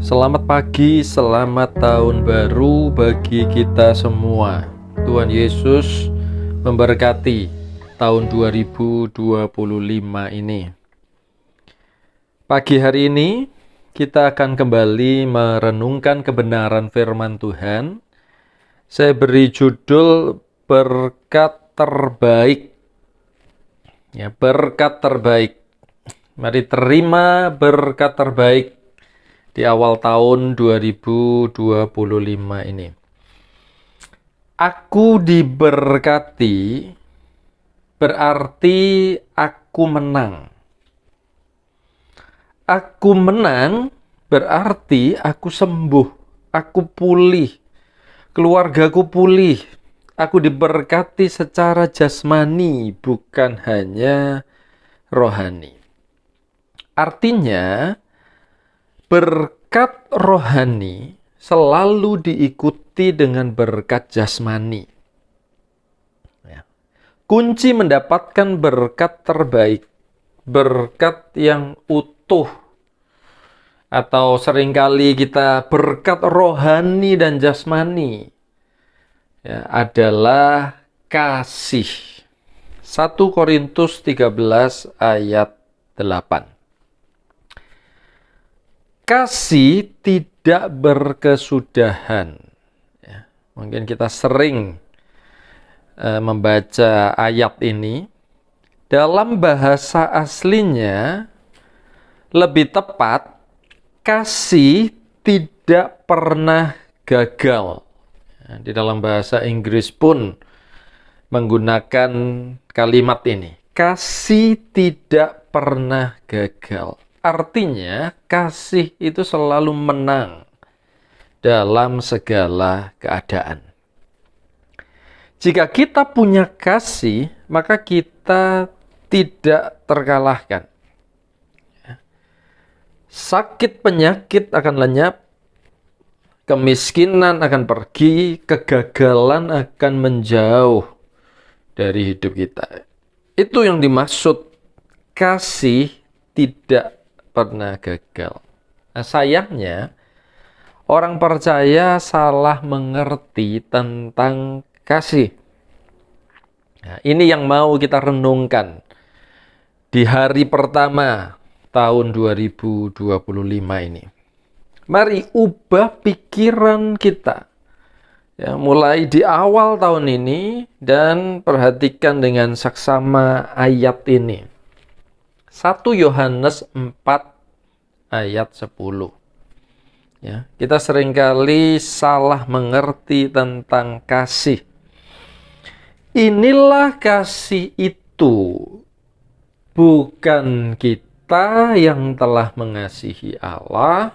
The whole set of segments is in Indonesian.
Selamat pagi, selamat tahun baru bagi kita semua. Tuhan Yesus memberkati tahun 2025 ini. Pagi hari ini kita akan kembali merenungkan kebenaran firman Tuhan. Saya beri judul berkat terbaik. Ya, berkat terbaik. Mari terima berkat terbaik di awal tahun 2025 ini. Aku diberkati berarti aku menang. Aku menang berarti aku sembuh, aku pulih, keluargaku pulih. Aku diberkati secara jasmani, bukan hanya rohani. Artinya, berkat rohani selalu diikuti dengan berkat jasmani. Kunci mendapatkan berkat terbaik, berkat yang utuh, atau seringkali kita berkat rohani dan jasmani, adalah kasih. 1 Korintus 13 ayat 8. Kasih tidak berkesudahan. Mungkin kita sering membaca ayat ini. Dalam bahasa aslinya, lebih tepat, kasih tidak pernah gagal. Di dalam bahasa Inggris pun menggunakan kalimat ini. Kasih tidak pernah gagal. Artinya, kasih itu selalu menang dalam segala keadaan. Jika kita punya kasih, maka kita tidak terkalahkan. Sakit penyakit akan lenyap, kemiskinan akan pergi, kegagalan akan menjauh dari hidup kita. Itu yang dimaksud kasih tidak pernah gagal. Nah, sayangnya orang percaya salah mengerti tentang kasih. Nah, ini yang mau kita renungkan di hari pertama tahun 2025 ini. Mari ubah pikiran kita. Mulai di awal tahun ini dan perhatikan dengan saksama ayat ini. 1 Yohanes 4 ayat 10. Kita seringkali salah mengerti tentang kasih. Inilah kasih itu, bukan kita yang telah mengasihi Allah,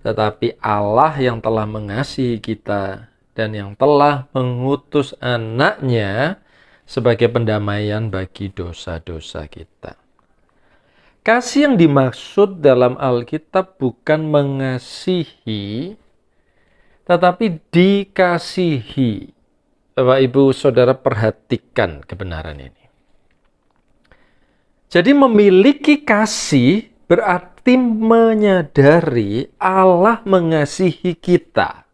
tetapi Allah yang telah mengasihi kita dan yang telah mengutus anaknya sebagai pendamaian bagi dosa-dosa kita. Kasih yang dimaksud dalam Alkitab bukan mengasihi, tetapi dikasihi. Bapak, Ibu, Saudara, perhatikan kebenaran ini. Jadi memiliki kasih berarti menyadari Allah mengasihi kita.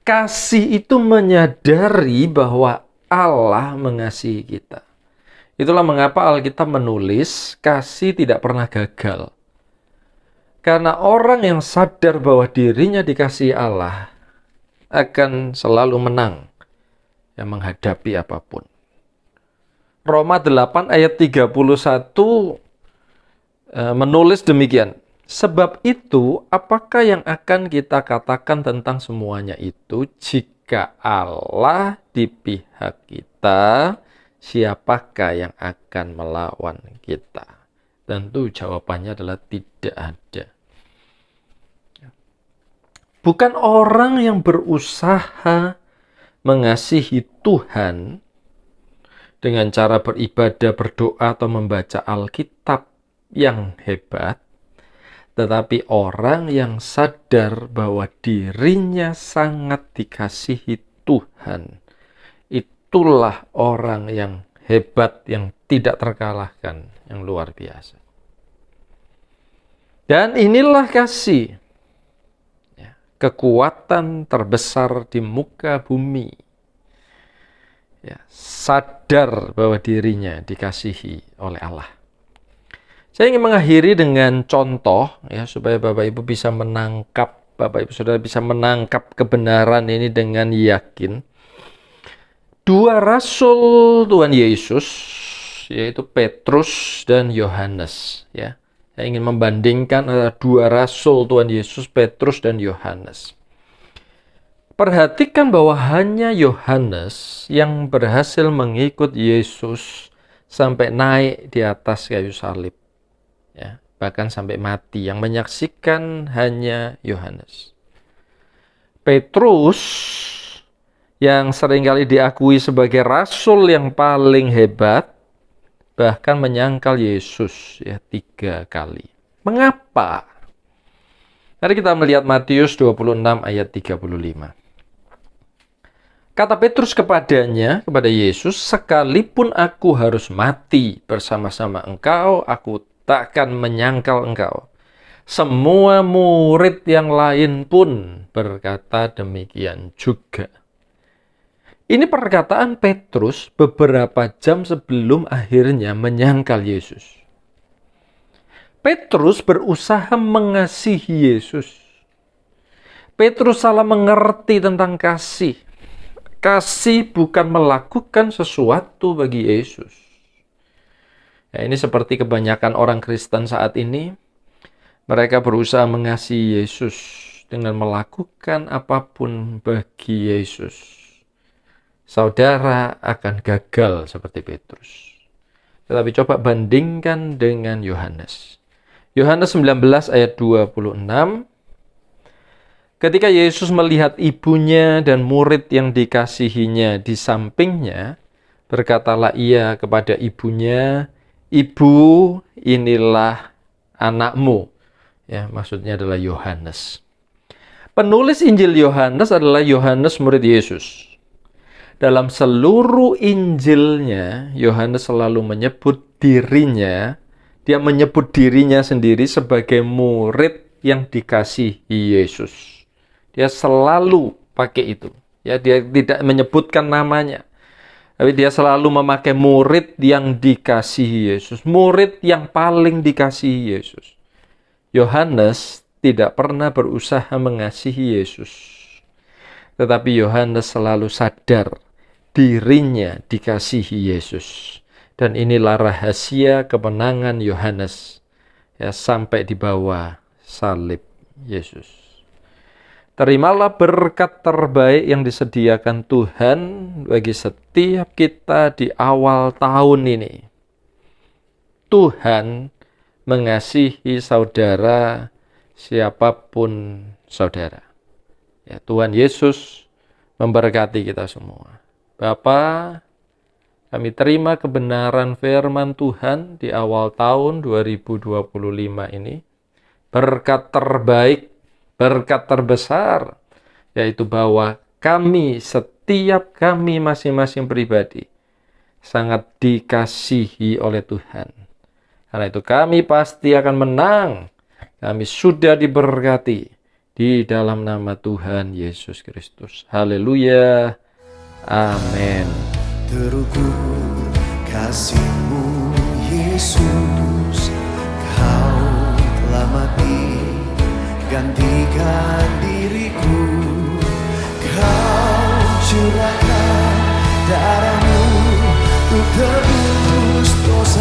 Kasih itu menyadari bahwa Allah mengasihi kita. Itulah mengapa Alkitab menulis kasih tidak pernah gagal. Karena orang yang sadar bahwa dirinya dikasihi Allah akan selalu menang menghadapi apapun. Roma 8 ayat 31 menulis demikian. Sebab itu, apakah yang akan kita katakan tentang semuanya itu? Jika Allah di pihak kita, siapakah yang akan melawan kita? Tentu jawabannya adalah tidak ada. Bukan orang yang berusaha mengasihi Tuhan dengan cara beribadah, berdoa, atau membaca Alkitab yang hebat, tetapi orang yang sadar bahwa dirinya sangat dikasihi Tuhan. Itulah orang yang hebat, yang tidak terkalahkan, yang luar biasa. Dan inilah kasih. kekuatan terbesar di muka bumi. Ya, sadar bahwa dirinya dikasihi oleh Allah. Saya ingin mengakhiri dengan contoh ya, supaya Bapak Ibu bisa menangkap, Bapak Ibu Saudara bisa menangkap kebenaran ini dengan yakin. Dua rasul Tuhan Yesus, yaitu Petrus dan Yohanes ya. Saya ingin membandingkan dua rasul Tuhan Yesus, Petrus dan Yohanes. Perhatikan bahwa hanya Yohanes yang berhasil mengikut Yesus sampai naik di atas kayu salib. Ya, bahkan sampai mati. Yang menyaksikan hanya Yohanes. Petrus yang seringkali diakui sebagai rasul yang paling hebat, bahkan menyangkal Yesus ya 3 kali. Mengapa? Mari kita melihat Matius 26 ayat 35. Kata Petrus kepada Yesus, sekalipun aku harus mati bersama-sama engkau, aku takkan menyangkal engkau. Semua murid yang lain pun berkata demikian juga. Ini perkataan Petrus beberapa jam sebelum akhirnya menyangkal Yesus. Petrus berusaha mengasihi Yesus. Petrus salah mengerti tentang kasih. Kasih bukan melakukan sesuatu bagi Yesus. Ya, ini seperti kebanyakan orang Kristen saat ini. Mereka berusaha mengasihi Yesus dengan melakukan apapun bagi Yesus. Saudara akan gagal seperti Petrus. Tetapi coba bandingkan dengan Yohanes. Yohanes 19 ayat 26. Ketika Yesus melihat ibunya dan murid yang dikasihinya di sampingnya, berkatalah ia kepada ibunya, "Ibu, inilah anakmu." Ya, maksudnya adalah Yohanes. Penulis Injil Yohanes adalah Yohanes murid Yesus. Dalam seluruh Injilnya, Yohanes selalu menyebut dirinya, dia menyebut dirinya sendiri sebagai murid yang dikasihi Yesus. Dia selalu pakai itu. Ya, dia tidak menyebutkan namanya. Tapi dia selalu memakai murid yang dikasihi Yesus. Murid yang paling dikasihi Yesus. Yohanes tidak pernah berusaha mengasihi Yesus. Tetapi Yohanes selalu sadar dirinya dikasihi Yesus. Dan inilah rahasia kemenangan Yohanes ya, sampai di bawah salib Yesus. Terimalah berkat terbaik yang disediakan Tuhan bagi setiap kita di awal tahun ini. Tuhan mengasihi saudara siapapun saudara. Ya, Tuhan Yesus memberkati kita semua. Bapa, kami terima kebenaran firman Tuhan di awal tahun 2025 ini. Berkat terbaik, berkat terbesar, yaitu bahwa setiap kami masing-masing pribadi sangat dikasihi oleh Tuhan. Karena itu kami pasti akan menang. Kami sudah diberkati di dalam nama Tuhan Yesus Kristus. Haleluya. Amin. Terukur kasih-Mu Yesus, Kau telah mati gantikan diriku. Kau curahkan darah-Mu untuk tebus dosa.